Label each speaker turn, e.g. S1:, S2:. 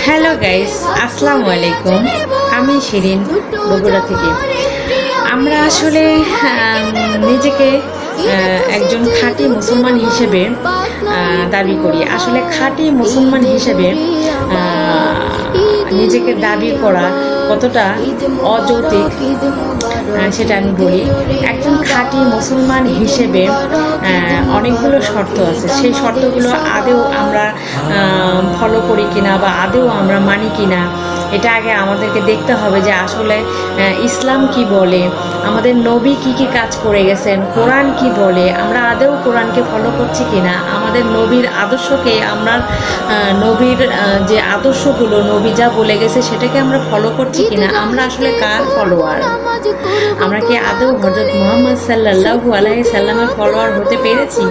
S1: Hello guys, আসসালামু আলাইকুম। আমি শিরিন, বগুড়া থেকে। আমরা আসলে নিজেকে একজন খাঁটি মুসলমান হিসেবে দাবি করি। আসলে খাঁটি মুসলমান হিসেবে নিজেকে দাবি করা কতটা অযৌক্তিক সেটা আমি বলি। একজন খাঁটি মুসলমান হিসেবে অনেকগুলো শর্ত আছে। সেই শর্তগুলো আদৌ আমরা ফলো করি কিনা বা আদৌ আমরা মানি কিনা, এটা আগে আমাদেরকে দেখতে হবে যে আসলে ইসলাম কি বলে, আমাদের নবী কি কি কাজ করে গেছেন, কোরআন কি বলে, আমরা আদৌ কোরআনকে ফলো করছি কিনা, আমাদের নবীর আদর্শকে আমরা নবীর যে আদর্শগুলো নবী যা বলে গেছে সেটাকে আমরা ফলো করছি কিনা, আমরা আসলে কার ফলোয়ার, আমরা কি আদৌ হযরত মুহাম্মদ সাল্লাল্লাহু আলাইহি সাল্লামের ফলোয়ার হতে পেরেছি।